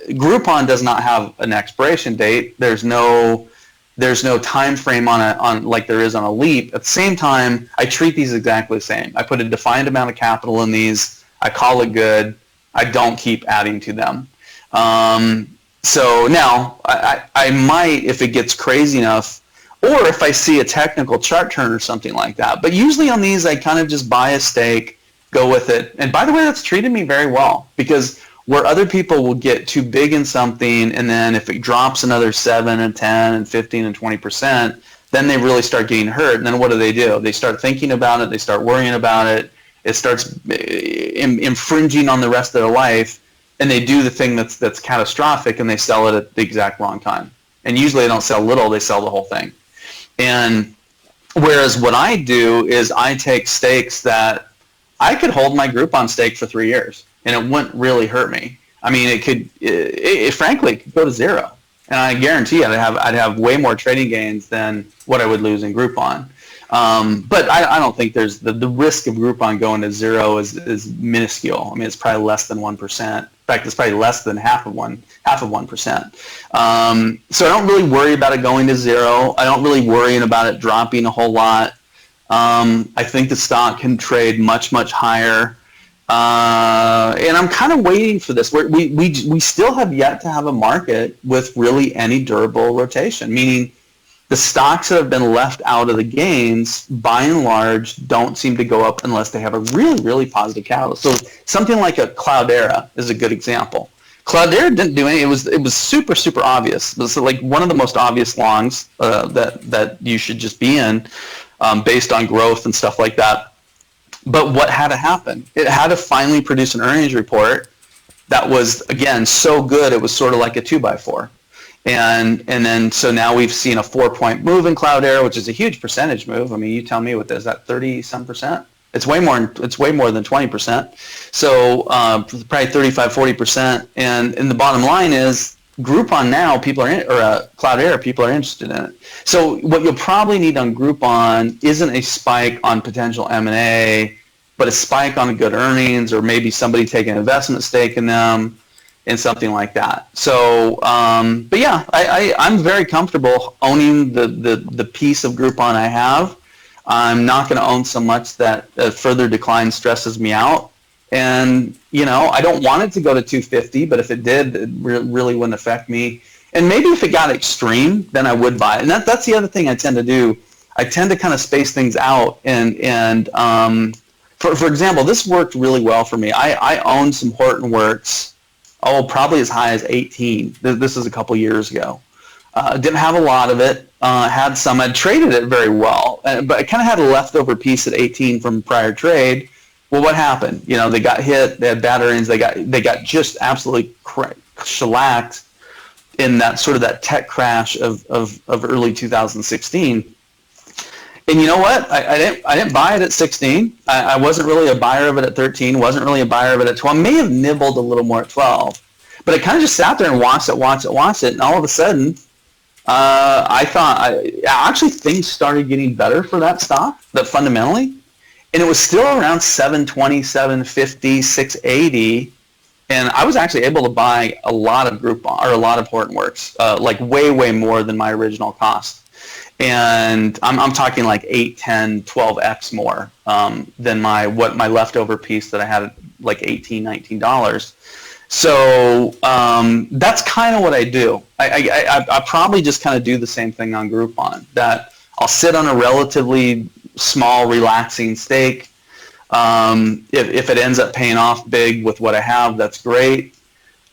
Groupon does not have an expiration date. There's no time frame on like there is on a leap. At the same time, I treat these exactly the same. I put a defined amount of capital in these. I call it good. I don't keep adding to them. So now I might, if it gets crazy enough, or if I see a technical chart turn or something like that. But usually on these, I kind of just buy a stake, go with it. And by the way, that's treated me very well, because where other people will get too big in something, and then if it drops another 7 and 10 and 15 and 20%, then they really start getting hurt. And then what do? They start thinking about it. They start worrying about it. It starts infringing on the rest of their life, and they do the thing that's catastrophic, and they sell it at the exact wrong time. And usually they don't sell little, they sell the whole thing. And whereas what I do is I take stakes that I could hold my Groupon stake for 3 years, and it wouldn't really hurt me. I mean, frankly, it could go to 0. And I guarantee I'd have way more trading gains than what I would lose in Groupon. But I don't think there's the risk of Groupon going to zero is minuscule. I mean, it's probably less than 1%. In fact, it's probably less than half of 1%. So I don't really worry about it going to zero. I don't really worry about it dropping a whole lot. I think the stock can trade much, much higher. And I'm kind of waiting for this. We still have yet to have a market with really any durable rotation, meaning the stocks that have been left out of the gains, by and large, don't seem to go up unless they have a really, really positive catalyst. So something like a Cloudera is a good example. Cloudera didn't do anything. It was super, super obvious. It was like one of the most obvious longs that you should just be in based on growth and stuff like that. But what had to happen? It had to finally produce an earnings report that was, again, so good it was sort of like a 2x4. And then so now we've seen a 4-point move in Cloudera, which is a huge percentage move. I mean, you tell me what is that, 30-some%? It's way more than 20%. So probably 35-40%. And the bottom line is Groupon now Cloudera people are interested in it. So what you'll probably need on Groupon isn't a spike on potential M&A, but a spike on good earnings, or maybe somebody taking an investment stake in them and something like that. So, but yeah, I'm very comfortable owning the piece of Groupon I have. I'm not going to own so much that further decline stresses me out. And, I don't want it to go to 250, but if it did, it really wouldn't affect me. And maybe if it got extreme, then I would buy it. And that's the other thing I tend to do. I tend to kind of space things out. And for example, this worked really well for me. I owned some Hortonworks, probably as high as 18. This is a couple years ago. Didn't have a lot of it. Had some. I traded it very well, but I kind of had a leftover piece at 18 from prior trade. Well, what happened? They got hit. They had bad earnings. They got just absolutely shellacked in that tech crash of early 2016. And you know what? I didn't buy it at 16. I wasn't really a buyer of it at 13. Wasn't really a buyer of it at 12. May have nibbled a little more at 12. But I kind of just sat there and watched it. And all of a sudden, I thought actually things started getting better for that stock, that fundamentally. And it was still around 720, 750, 680. And I was actually able to buy a lot of Groupon, or a lot of Hortonworks, like way, way more than my original cost. And I'm talking like 8, 10, 12x more than my leftover piece that I had, like $18, $19. So that's kind of what I do. I probably just kind of do the same thing on Groupon, that I'll sit on a relatively small, relaxing stake. If it ends up paying off big with what I have, that's great.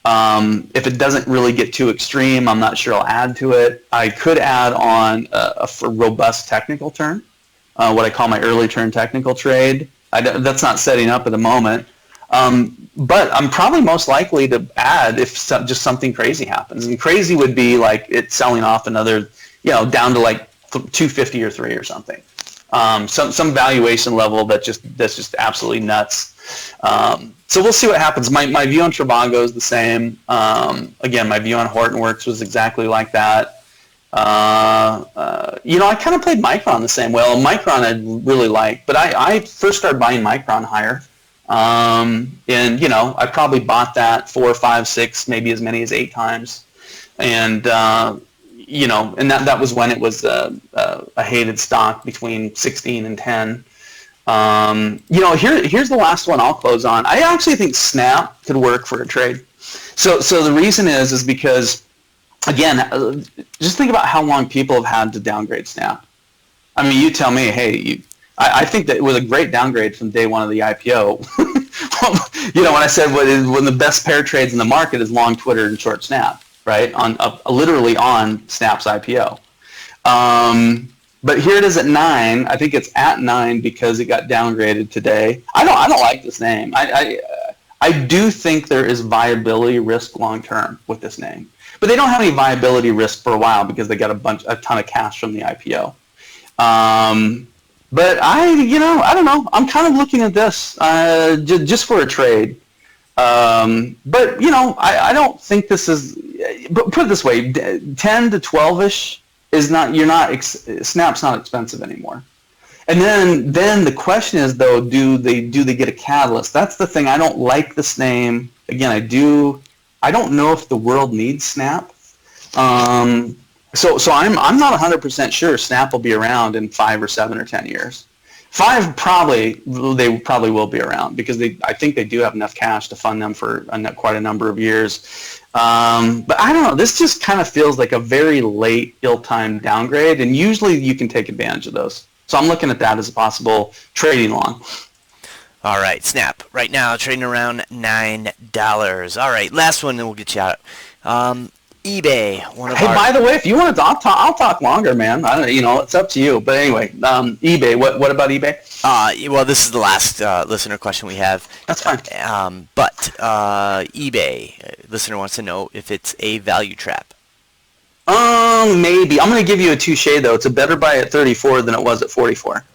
If it doesn't really get too extreme, I'm not sure I'll add to it. I could add on a robust technical turn, what I call my early turn technical trade. That's not setting up at the moment. But I'm probably most likely to add if just something crazy happens. And crazy would be like it selling off another, down to like 250 or 3 or something. Some valuation level that's just absolutely nuts. So we'll see what happens. My view on Trivago is the same. Again, my view on Hortonworks was exactly like that. I kind of played Micron the same way. Well, Micron I really liked, but I first started buying Micron higher. And I probably bought that 4, 5, 6, maybe as many as 8 times. And and that was when it was a hated stock between 16 and 10. Here's the last one I'll close on. I actually think Snap could work for a trade. So the reason is because, again, just think about how long people have had to downgrade Snap. I mean, you tell me, hey, I think that it was a great downgrade from day one of the IPO. When I said when the best pair trades in the market is long Twitter and short Snap, right? Literally on Snap's IPO. But here it is at 9. I think it's at 9 because it got downgraded today. I don't like this name. I do think there is viability risk long term with this name, but they don't have any viability risk for a while because they got a ton of cash from the IPO. But I don't know. I'm kind of looking at this just for a trade. But I don't think this is. But put it this way: 10 to 12ish is not. Snap's not expensive anymore. And then the question is though, do they get a catalyst? That's the thing. I don't like this name. Again, I don't know if the world needs Snap. So I'm not 100% sure Snap will be around in 5 or 7 or 10 years. 5 they probably will be around because I think they do have enough cash to fund them for quite a number of years. But I don't know. This just kind of feels like a very late, ill-timed downgrade, and usually you can take advantage of those. So I'm looking at that as a possible trading long. All right, Snap. Right now, trading around $9. All right, last one, then we'll get you out. eBay. By the way, if you want to talk, I'll talk longer, man. I don't know. It's up to you. But anyway, eBay. What about eBay? Well, this is the last listener question we have. That's fine. But eBay, listener wants to know if it's a value trap. Maybe. I'm going to give you a touche, though. It's a better buy at 34 than it was at 44.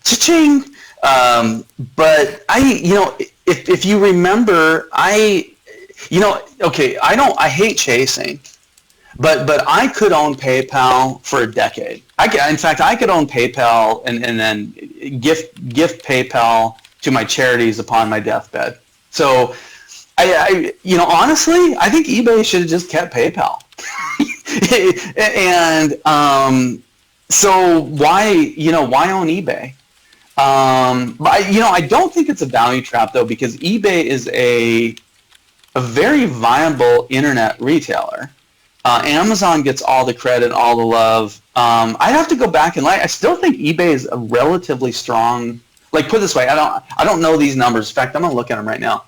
Cha-ching! But if you remember, I hate chasing, but I could own PayPal for a decade. In fact, I could own PayPal and then gift PayPal to my charities upon my deathbed. So, honestly, I think eBay should have just kept PayPal. And so why own eBay? But I don't think it's a value trap though, because eBay is a very viable internet retailer. Amazon gets all the credit, all the love. I'd have to go back and I still think eBay is a relatively strong. Like, put it this way, I don't know these numbers. In fact, I'm gonna look at them right now.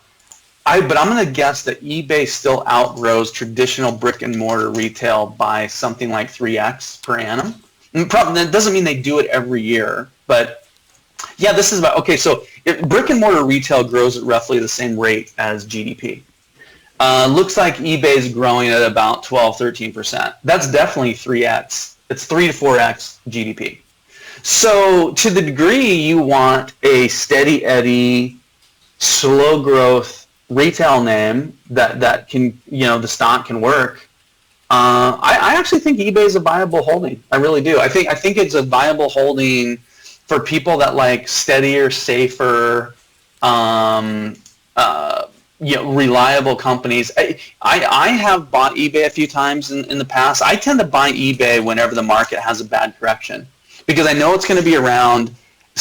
But I'm gonna guess that eBay still outgrows traditional brick and mortar retail by something like 3x per annum. That doesn't mean they do it every year, but yeah, this is about okay. So if brick and mortar retail grows at roughly the same rate as GDP. Looks like eBay is growing at about 12-13%. That's definitely 3x. It's 3 to 4x GDP. So to the degree you want a steady eddy, slow growth retail name that can, the stock can work. I actually think eBay is a viable holding. I really do. I think it's a viable holding for people that like steadier, safer, reliable companies. I have bought eBay a few times in the past. I tend to buy eBay whenever the market has a bad correction because I know it's going to be around.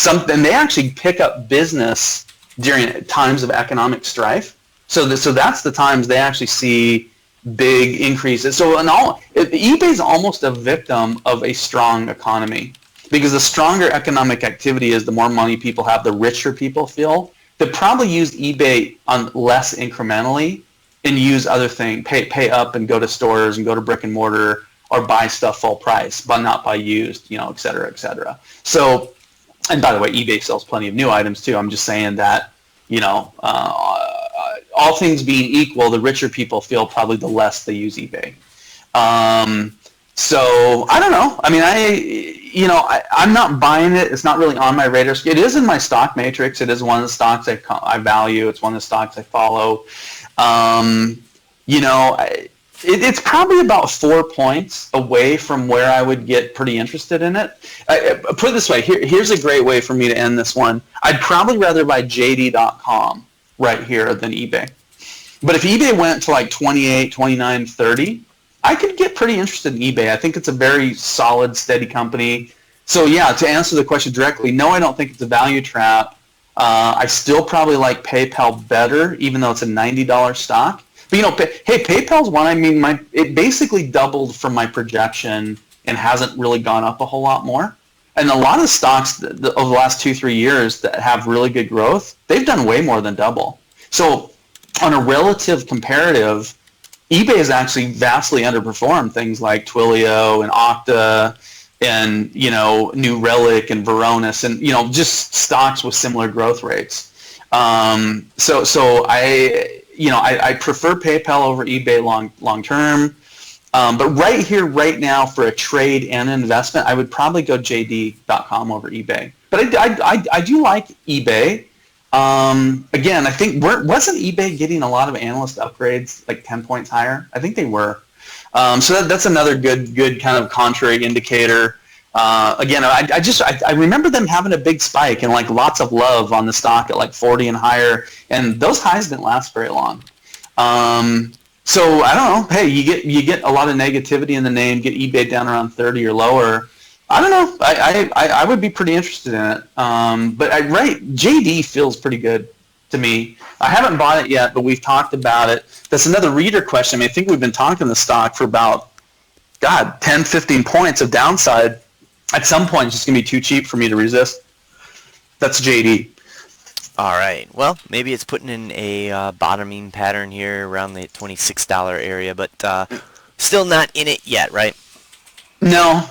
And they actually pick up business during times of economic strife. So that's the times they actually see big increases. So eBay is almost a victim of a strong economy because the stronger economic activity is, the more money people have, the richer people feel. They probably use eBay on less incrementally and use other things, pay up and go to stores and go to brick and mortar or buy stuff full price, but not buy used, et cetera, et cetera. So, and by the way, eBay sells plenty of new items too. I'm just saying that, all things being equal, the richer people feel probably the less they use eBay. So I don't know. I mean, I'm not buying it. It's not really on my radar. It is in my stock matrix. It is one of the stocks I value. It's one of the stocks I follow. It's probably about 4 points away from where I would get pretty interested in it. Put it this way. Here's a great way for me to end this one. I'd probably rather buy JD.com right here than eBay. But if eBay went to like 28, 29, 30, I could get pretty interested in eBay. I think it's a very solid, steady company. So yeah, to answer the question directly, no, I don't think it's a value trap. I still probably like PayPal better, even though it's a $90 stock. But PayPal's one. It basically doubled from my projection and hasn't really gone up a whole lot more. And a lot of stocks over the last 2-3 years that have really good growth, they've done way more than double. So on a relative comparative, eBay has actually vastly underperformed things like Twilio and Okta and, New Relic and Varonis and, just stocks with similar growth rates. So I prefer PayPal over eBay long term. But right here, right now, for a trade and an investment, I would probably go JD.com over eBay. But I do like eBay. Again, I think wasn't eBay getting a lot of analyst upgrades, like 10 points higher? I think they were. So that's another good kind of contrary indicator. Again, I remember them having a big spike and like lots of love on the stock at like 40 and higher, and those highs didn't last very long. So I don't know. Hey, you get a lot of negativity in the name. Get eBay down around 30 or lower. I don't know. I would be pretty interested in it. But JD feels pretty good to me. I haven't bought it yet, but we've talked about it. That's another reader question. I mean, I think we've been talking the stock for about 10, 15 points of downside. At some point, it's just going to be too cheap for me to resist. That's JD. All right. Well, maybe it's putting in a bottoming pattern here around the $26 area, but still not in it yet, right? No.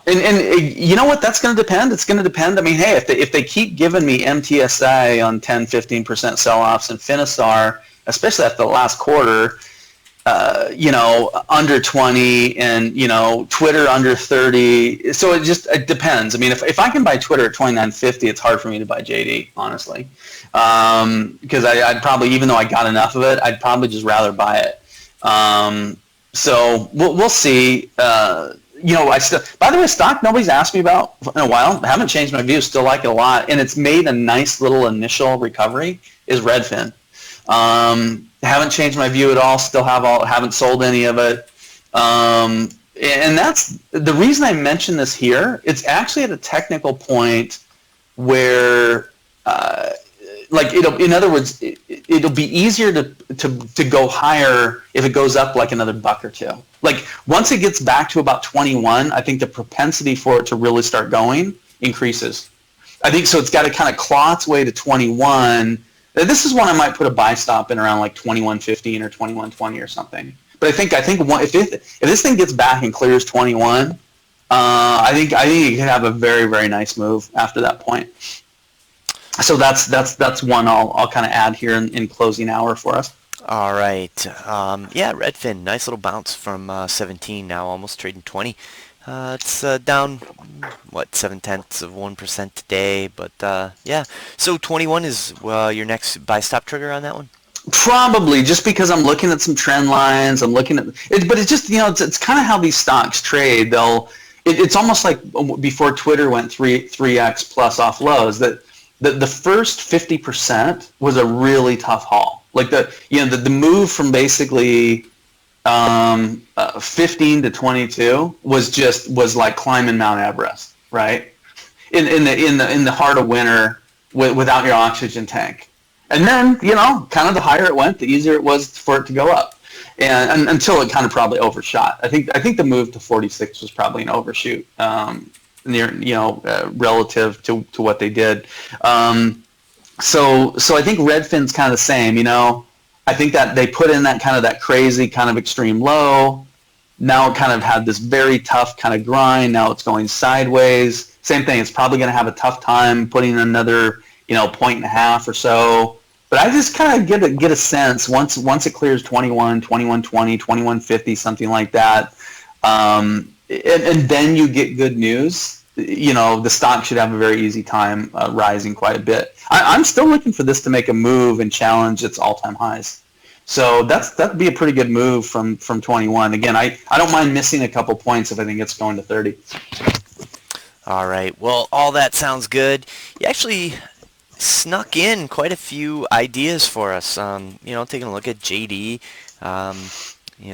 And you know what? That's going to depend. It's going to depend. I mean, hey, if they keep giving me MTSI on 10, 15% sell-offs and Finisar, especially after the last quarter, under 20 and, Twitter under 30. So it depends. I mean, if I can buy Twitter at 29.50, it's hard for me to buy JD, honestly. Because I'd probably, even though I got enough of it, I'd probably just rather buy it. So we'll see. By the way, stock nobody's asked me about in a while. I haven't changed my view. Still like it a lot. And it's made a nice little initial recovery is Redfin. Haven't changed my view at all. Still haven't sold any of it. And that's the reason I mention this here. It's actually at a technical point where, in other words, it'll be easier to go higher if it goes up like another buck or two. Like once it gets back to about 21, I think the propensity for it to really start going increases. I think so. It's got to kind of claw its way to 21. This is one I might put a buy stop in around like 21.15 or 21.20 or something. But I think if this thing gets back and clears 21, I think it could have a very, very nice move after that point. So that's one I'll kind of add here in closing hour for us. All right. Redfin, nice little bounce from 17 now, almost trading 20. It's down, 0.7% today, but So 21 is your next buy stop trigger on that one? Probably, just because I'm looking at some trend lines. I'm looking at it, but it's just it's kind of how these stocks trade. It's almost like before Twitter went 3x plus off lows. That the first 50% was a really tough haul. Like the move from basically 15 to 22 was like climbing Mount Everest, right? In the heart of winter without your oxygen tank. And then, kind of the higher it went, the easier it was for it to go up. And until it kind of probably overshot. I think the move to 46 was probably an overshoot relative to what they did. So I think Redfin's kind of the same, I think that they put in that crazy kind of extreme low. Now it kind of had this very tough kind of grind. Now it's going sideways. Same thing. It's probably going to have a tough time putting another, 1.5 or so. But I just kind of get a sense once it clears 21, 21.20, 21.50, something like that, and then you get good news. The stock should have a very easy time rising quite a bit. I'm still looking for this to make a move and challenge its all-time highs. So that'd be a pretty good move from 21. Again, I don't mind missing a couple points if I think it's going to 30. All right. Well, all that sounds good. You actually snuck in quite a few ideas for us. Taking a look at JD.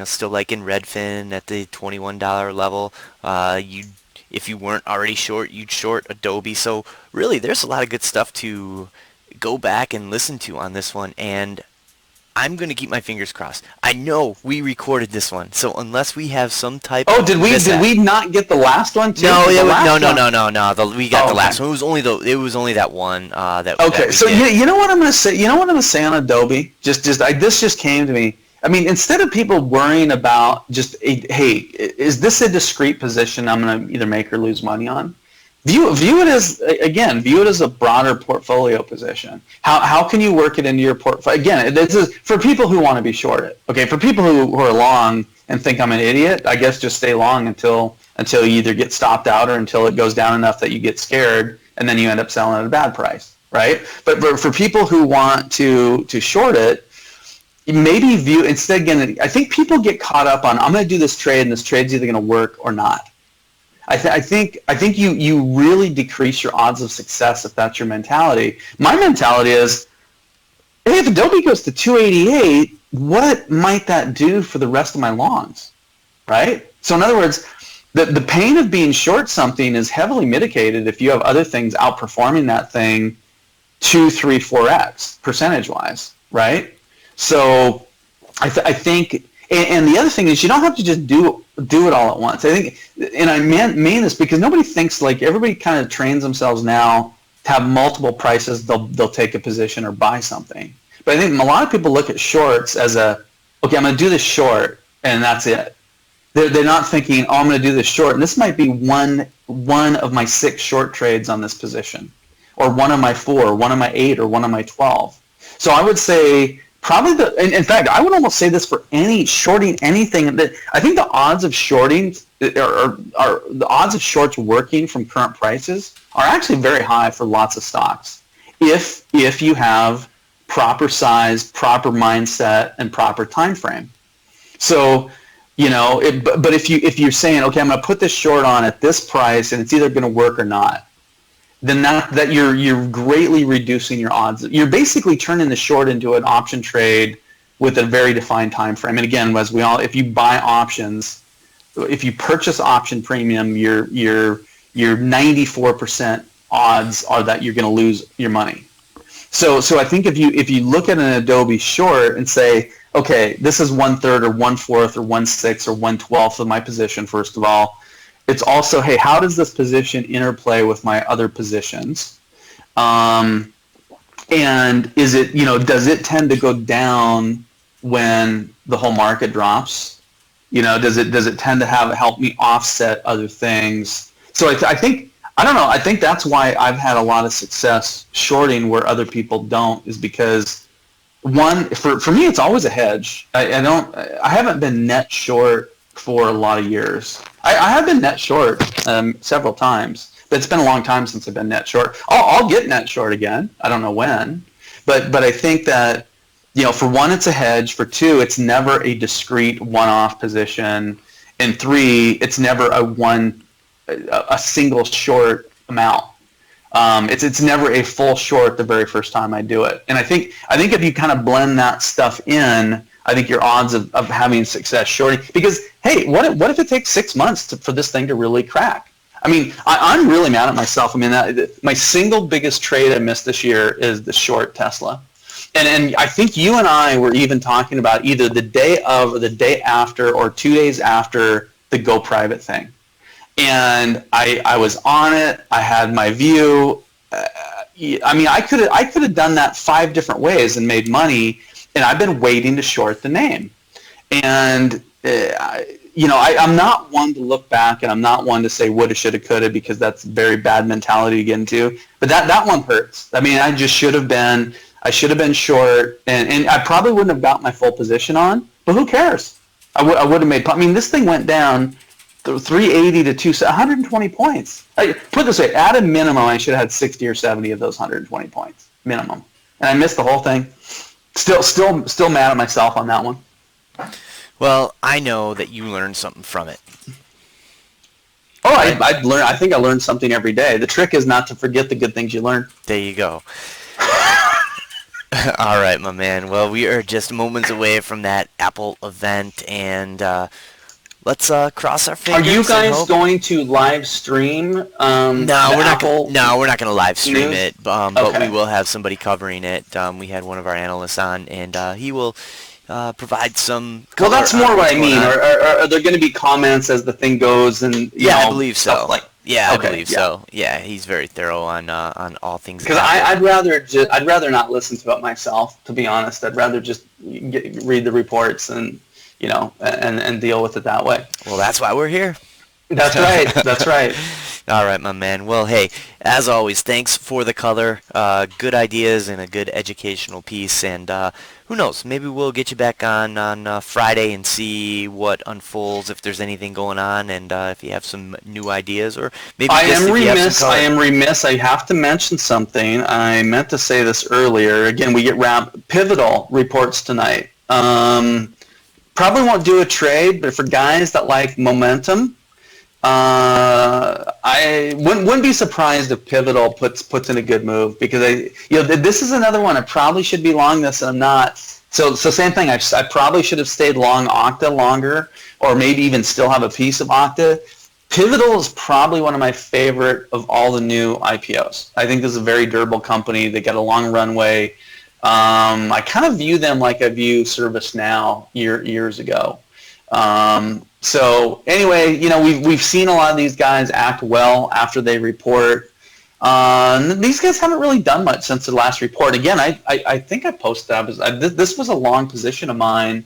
Still liking Redfin at the $21 level. If you weren't already short, you'd short Adobe. So really, there's a lot of good stuff to go back and listen to on this one. And I'm going to keep my fingers crossed. I know we recorded this one, so unless we have some type of did we not get the last one too? No. We got the last one. It was only that one that. Okay, that so did. you know what I'm going to say? You know what I'm going to say on Adobe? This just came to me. I mean, instead of people worrying about hey, is this a discrete position I'm going to either make or lose money on? View it as a broader portfolio position. How can you work it into your portfolio? Again, this is for people who want to be shorted. Okay, for people who are long and think I'm an idiot, I guess just stay long until you either get stopped out or until it goes down enough that you get scared and then you end up selling at a bad price, right? But for people who want to short it, maybe view instead. Again, I think people get caught up on I'm going to do this trade and this trade's either going to work or not. I think you really decrease your odds of success if that's your mentality. My mentality is, hey, if Adobe goes to 288, what might that do for the rest of my longs, right? So in other words, the pain of being short something is heavily mitigated if you have other things outperforming that thing 2, 3, 4x percentage-wise, right? So I think, and the other thing is you don't have to just do it all at once. I think, and I mean this because nobody thinks, like, everybody kind of trains themselves now to have multiple prices. They'll take a position or buy something. But I think a lot of people look at shorts as okay, I'm going to do this short and that's it. They're not thinking, oh, I'm going to do this short, and this might be one of my 6 short trades on this position, or one of my 4, one of my 8, or one of my 12. So I would say probably in fact, I would almost say this for any shorting anything. That I think the odds of shorting are the odds of shorts working from current prices are actually very high for lots of stocks if you have proper size, proper mindset, and proper time frame. So, but if you're saying, okay, I'm going to put this short on at this price and it's either going to work or not, then that you're greatly reducing your odds. You're basically turning the short into an option trade with a very defined time frame. And again, if you buy options, if you purchase option premium, your 94% odds are that you're going to lose your money. So I think if you look at an Adobe short and say, okay, this is 1/3 or 1/4 or 1/6 or 1/12 of my position, first of all, it's also, hey, how does this position interplay with my other positions? And is it, does it tend to go down when the whole market drops? Does it tend to help me offset other things? So I think, I don't know, I think that's why I've had a lot of success shorting where other people don't, is because, one, for me, it's always a hedge. I haven't been net short for a lot of years. I have been net short several times, but it's been a long time since I've been net short. I'll get net short again. I don't know when, but I think that, for one, it's a hedge. For two, it's never a discrete one-off position, and three, it's never a single short amount. It's never a full short the very first time I do it. And I think if you kind of blend that stuff in, I think your odds of having success shorting, because, hey, what if it takes 6 months for this thing to really crack? I mean, I'm really mad at myself. I mean, my single biggest trade I missed this year is the short Tesla. And I think you and I were even talking about either the day of or the day after or 2 days after the go private thing. And I was on it. I had my view. I mean, I could have done that 5 different ways and made money, and I've been waiting to short the name. And I'm not one to look back, and I'm not one to say woulda, shoulda, coulda, because that's a very bad mentality to get into. But that one hurts. I mean, I should have been short, and I probably wouldn't have got my full position on. But who cares? I would have made. I mean, this thing went down 380 to 120 points. Put it this way, at a minimum, I should have had 60 or 70 of those 120 points minimum, and I missed the whole thing. Still mad at myself on that one. Well, I know that you learned something from it. Oh, I think I learned something every day. The trick is not to forget the good things you learn. There you go. All right, my man. Well, we are just moments away from that Apple event, and let's cross our fingers. Are you guys going to live stream? No, we're not going to live stream news? it, but we will have somebody covering it. We had one of our analysts on, and he will provide some. Well, that's more what I mean. Are there going to be comments as the thing goes? And I believe so. I believe yeah. so. Yeah, he's very thorough on all things. Because I'd rather not listen to it myself. To be honest, I'd rather just read the reports and and deal with it that way. Well, that's why we're here. That's right. That's right. All right, my man. Well, hey, as always, thanks for the color. Good ideas and a good educational piece. And who knows? Maybe we'll get you back on Friday and see what unfolds, if there's anything going on, and if you have some new ideas, or maybe I am remiss. I have to mention something. I meant to say this earlier. Again, we get pivotal reports tonight. Probably won't do a trade, but for guys that like momentum, I wouldn't be surprised if Pivotal puts in a good move, because this is another one. I probably should be long this, and I'm not. So same thing. I probably should have stayed long Okta longer, or maybe even still have a piece of Okta. Pivotal is probably one of my favorite of all the new IPOs. I think this is a very durable company. They got a long runway. I kind of view them like I view ServiceNow years ago. So anyway, we've seen a lot of these guys act well after they report. These guys haven't really done much since the last report. Again, I think I posted that. This was a long position of mine.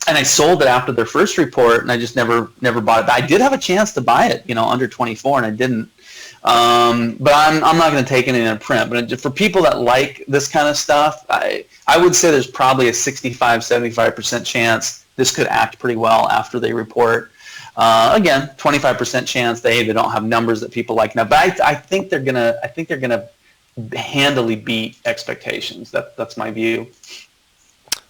And I sold it after their first report, and I just never bought it. I did have a chance to buy it, under 24, and I didn't. But I'm not going to take anything in print. But for people that like this kind of stuff, I would say there's probably a 65-75% chance this could act pretty well after they report. Again, 25% chance they don't have numbers that people like now. But I think they're gonna handily beat expectations. That's my view.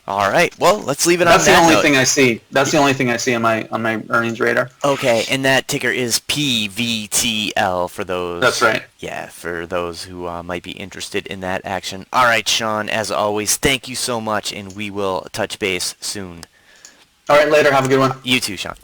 All right. Well, let's leave it on that. That's the only thing I see. That's the only thing I see on my earnings radar. Okay, and that ticker is PVTL for those. That's right. Yeah, for those who might be interested in that action. All right, Sean. As always, thank you so much, and we will touch base soon. All right, later. Have a good one. You too, Sean.